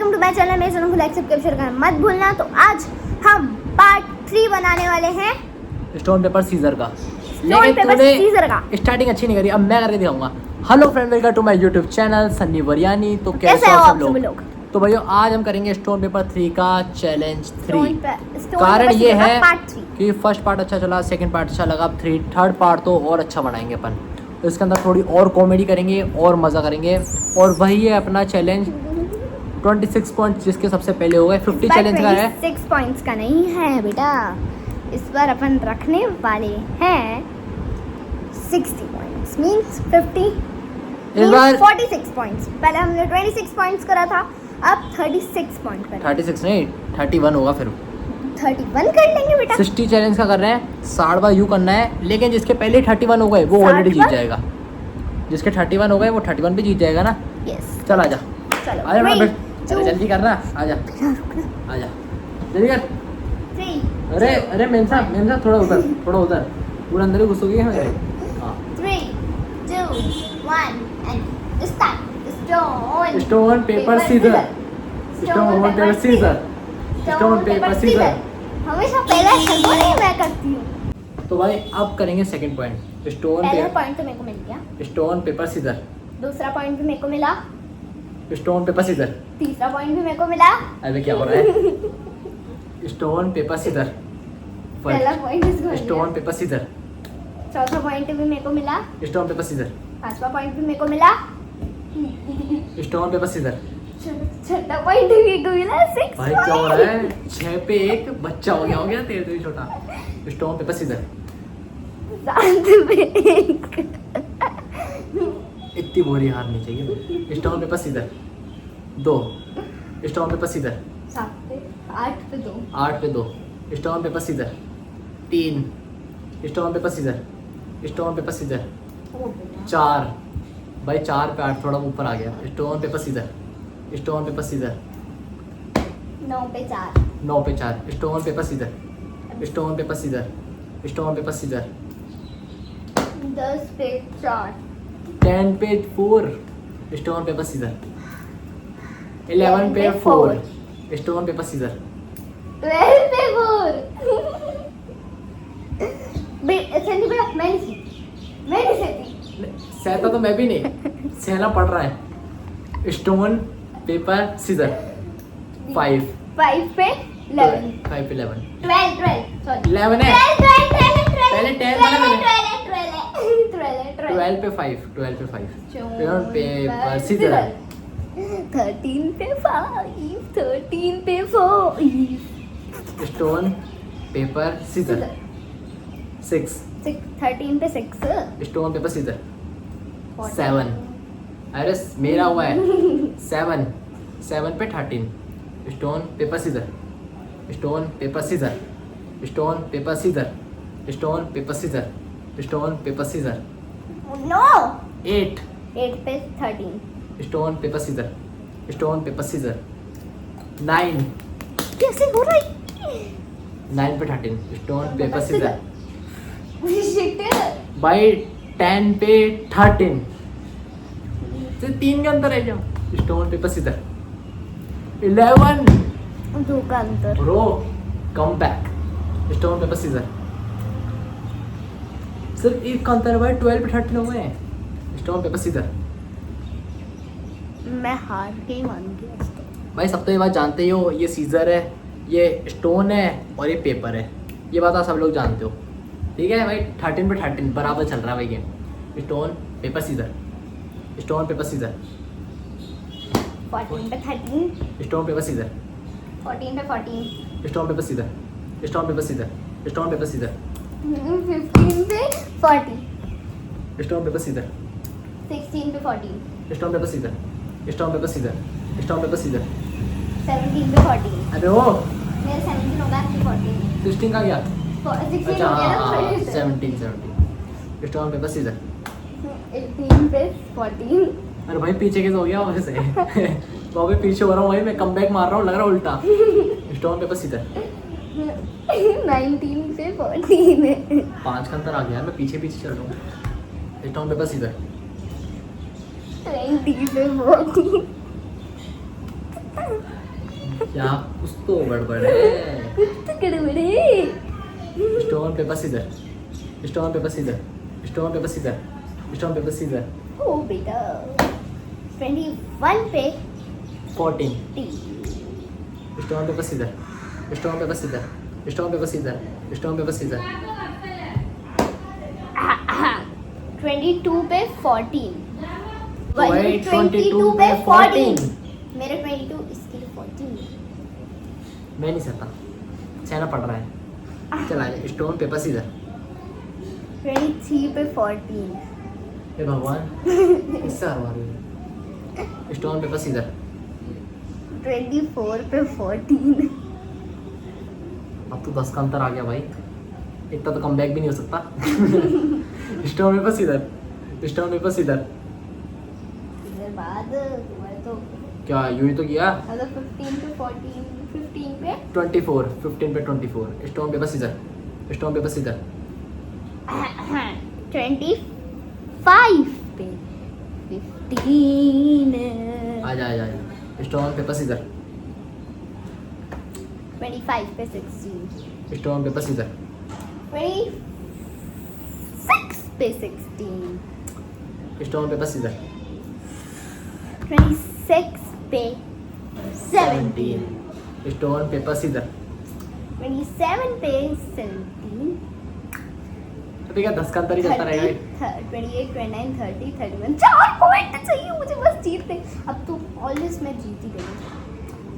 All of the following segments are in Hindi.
Welcome to my channel. मेरे चैनल को लाइक सब्सक्राइब शेयर करना मत भूलना। तो आज हम पार्ट 3 बनाने वाले हैं स्टोन पेपर सीजर का। स्टोन पेपर सीजर का। स्टार्टिंग अच्छी नहीं करी, अब मैं करके दिखाऊंगा। Hello friend, welcome to my YouTube channel Sunny Variyani. तो कैसे हो आप सब लोग? तो भैया आज हम करेंगे स्टोन पेपर 3 का चैलेंज 3। कारण ये है कि फर्स्ट पार्ट अच्छा चला, सेकंड पार्ट अच्छा लगा, अब थर्ड पार्ट तो और अच्छा बनाएंगे अपन। तो इसके अंदर थोड़ी और कॉमेडी करेंगे और मज़ा करेंगे। और वही है अपना चैलेंज 26 पॉइंट्स जिसके सबसे पहले हो गए। 50 चैलेंज का है, 6 पॉइंट्स का नहीं है बेटा। इस बार अपन रखने वाले हैं 60 पॉइंट्स मींस 50 इस बार 46 पॉइंट्स। पहले हमने 26 पॉइंट्स करा था, अब 36 पॉइंट करेंगे। 36 नहीं 31 होगा, फिर 31 कर लेंगे बेटा। 60 चैलेंज का कर रहे हैं, 60 बार यू करना है। लेकिन जिसके पहले 31 हो गए वो ऑलरेडी जीत जाएगा। जिसके 31 हो गए वो 31 भी जीत जाएगा ना। यस चल आजा, चलो आजा बेटा, चल जल्दी करना, आजा आजा जल्दी कर। 3 अरे अरे मेन साहब थोड़ा उधर पूरा अंदर ही घुसोगे मेरे। हां 3 2 1 and start. Stone paper scissor, stone paper scissor, stone paper scissor. हमेशा पहला शब्द नहीं मैं करती हूँ। तो भाई अब करेंगे सेकंड पॉइंट। स्टोन पहला पेपर, पॉइंट तो मेरे को मिल गया। Stone paper scissor. दूसरा पॉइंट भी मेरे को मिला। Stone paper scissor. तीसरा पॉइंट भी मेरे को मिला। अबे क्या हो रहा है? Stone paper scissor. पहला पॉइंट इसको मिल स्टोन गया। Paper scissor. चौथा पॉइंट भी मेरे को मिला। Stone paper scissor. पांचवा पॉइंट भी मेरे को मिला। Stone paper scissor. छठा पॉइंट भी मेरे को मिला। 6 भाई क्या हो रहा है? 6 पे 1 बच्चा हो गया तेरे से भी छोटा। Stone paper scissor. 7 पे 1। इतनी बोरी हारनी चाहिए। Stone paper scissor 2। Stone paper scissor 7 पे 8 पे 2। 8 पे 2। Stone paper scissor 3। Stone paper scissor. Stone paper scissor 4। भाई 4 पे 8 थोड़ा ऊपर आ गया। Stone paper scissor. Stone paper scissor 9 पे 4। 9 पे 4। Stone paper scissor. Stone paper scissor. Stone paper scissor 10 पे 4। 10 पे 4। स्टोन पेपर सीजर 11 पे 4। स्टोन पेपर सीजर 12 पे 4। संदीप बेटा मैं नहीं सहती। सहता तो मैं भी नहीं, सहना पड़ रहा है। Stone paper scissor 5। 5 पे 11। 5 पे 11। 12 सॉरी 11 है। 12 पहले 10 था ना मैंने। 12 12 पे 5। 12 पे 5। स्टोन पेपर सीजर 13 पे 5। 13 पे 4। Stone paper scissor 6। 13 पे 6। Stone paper scissor 7। अरे मेरा हुआ है 7। 7 पे 13। Stone paper scissor. Stone paper scissor. Stone paper scissor. Stone paper scissor. Stone paper scissor no 8। 8 पे 13। Stone paper scissor. Stone paper scissor 9। कैसे हो रहा है 9 पे 13। Stone paper scissor shit. बाई 10 पे 13 से 3 के अंतर है जो। Stone paper scissor 11। 2 का अंतर। Bro come back. Stone paper scissor सिर्फ 1 का अंतर है भाई। 12 पे 13 हो गए हैं। Stone paper scissor. मैं हार के मान गया। भाई सब तो ये बात जानते ही हो, ये सीजर है, ये स्टोन है और ये पेपर है। ये बात आप सब लोग जानते हो, ठीक है भाई। 13 पे 13 बराबर चल रहा है भाई game. Stone paper scissor. Stone paper scissor 14 पे 13। स्टोन पेपर सीजर 14 पे 14। Stone paper scissor. Stone paper scissor. Stone paper scissor 15 पे 40। स्टोन पेपर सीजर 16 पे 14। Stone paper scissor. Stone paper scissor. Stone paper scissor 17 पे 14। अरे ओ मेरा 17 होगा आपकी 14। 16 का क्या? 16 अच्छा हो गया ना हाँ 17। 17। स्टोन पेपर सीजर 18 पे 14। अरे भाई पीछे कैसे हो गया वैसे? तो अभी पीछे हो रहा हूँ भाई, मैं कमबैक मार रहा हूँ, लग रहा है उल्टा। स्टोन पेपर सीजर 19 पे 14। 5 का अंतर आ गया, मैं पीछे पीछे चल रहा हूँ। स्टोन पेपर सीजर 20 पे 40। क्या कुछ तो गड़बड़ है। कुछ तो गड़बड़ है। Stone paper scissor, stone paper scissor, stone paper scissor, stone paper scissor. ओ बेटा 21 पे 14 टी। Stone paper scissor, stone paper scissor, stone paper scissor, stone paper scissor. 22 पे 14। वही 22 पे 14। मेरे 22 इसके लिए 14। मैं नहीं सहता, सहना पड़ रहा है। चला स्टोन पेपर सीजर। 23 पे 14। हे भगवान, इससे हरवा रही है। Stone paper scissor. 24 पे 14। अब तो 10 का अंतर आ गया भाई, इतना तो कम बैक भी नहीं हो सकता। Stone paper scissor, stone paper scissor. इसके बाद तुम्हारे तो क्या यूं ही तो किया। मतलब 15 पे 14, 15 पे 24, 15 पे 24। Stone paper scissor, stone paper scissor. 25 पे 15। आजा आजा आजा। स्टोन पेपर सीजर, 25 पे 16। Stone paper scissor. 26 पे 16। Stone paper scissor. 26 पे 17। Stone paper scissor. 27 पे 17। तो क्या 10 का अंतर ही चलता रहेगा। 28, 29, 30, 31। 4 पॉइंट चाहिए मुझे बस जीतने। अब तो ऑलवेज मैं जीत ही गई।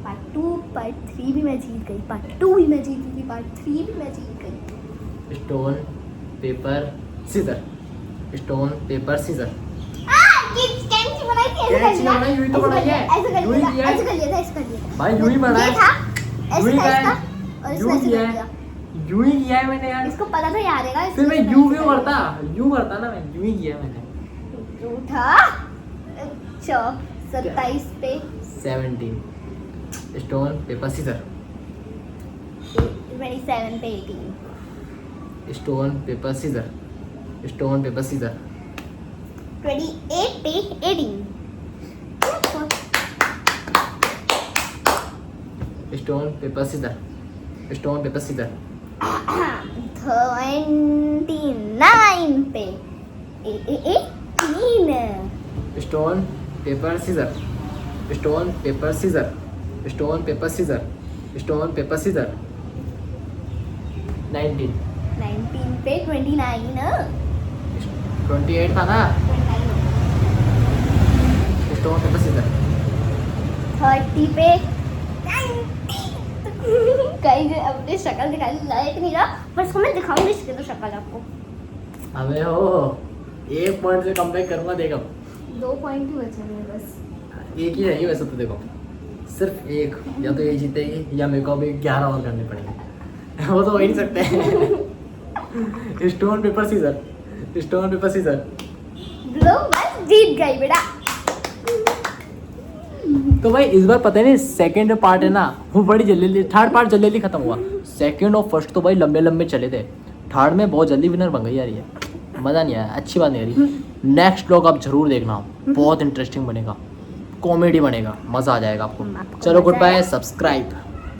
पार्ट 2 पार्ट 3 भी मैं जीत गई, पार्ट 2 भी मैं जीती थी, पार्ट 3 भी मैं जीत गई। Stone paper scissor, stone paper scissor. कैंची बनाई थी, ऐसे कैंची कर बनाई, यूं ही तो बनाई है। ऐसे कर यूं ही लिया किया था, है। ऐसे कर लिया था, ऐसे कर लिया था। भाई यूं ही बनाया ये है। था, यूं ही ऐसे किया था, है। और यूं इसने ऐसे किया कर है। दिया। यूं ही किया है मैंने यार। इसको पता था यारेगा, फिर मैं यूं क्यों करता, यूं करता ना, मैं यूं ही किया मैंने। उठा। अच्छा 27 पे 17। Stone paper scissor. 27 पे 18। Stone paper scissor, stone paper scissor. 28 पे 18। Stone paper scissor, stone paper scissor. 29 पे 18। Stone paper scissor, stone paper scissor, stone paper scissor, stone paper scissor. 19 पे 29। 28 था ना। Stone paper scissor. 30 पे 90। कहीं अपनी शक्ल दिखाने लायक नहीं रहा, पर इसको मैं दिखाऊंगी इसके तो शक्ल आपको। अबे हो, 1 पॉइंट से कम बैक करूंगा। देखो 2 पॉइंट ही बचे मेरे बस। एक ही रहेगी वैसे तो। देखो सिर्फ एक, या तो ये जीतेगी या मेरे को अभी 11 और करने पड़ेंगे। वो तो हो ही नहीं सकते। Stone paper scissor, stone paper scissor. लो बस जीत गई बेटा। तो भाई इस बार पता नहीं सेकंड पार्ट है ना, वो बड़ी जल्दी, थर्ड पार्ट जल्दी खत्म हुआ। सेकंड और फर्स्ट तो भाई लंबे लंबे चले थे। थर्ड में बहुत जल्दी विनर बन गई यार ये। मज़ा नहीं आया, अच्छी बात नहीं आ रही। नेक्स्ट व्लॉग आप जरूर देखना, बहुत इंटरेस्टिंग बनेगा, कॉमेडी बनेगा, मज़ा आ जाएगा आपको। चलो गुड बाय, सब्सक्राइब।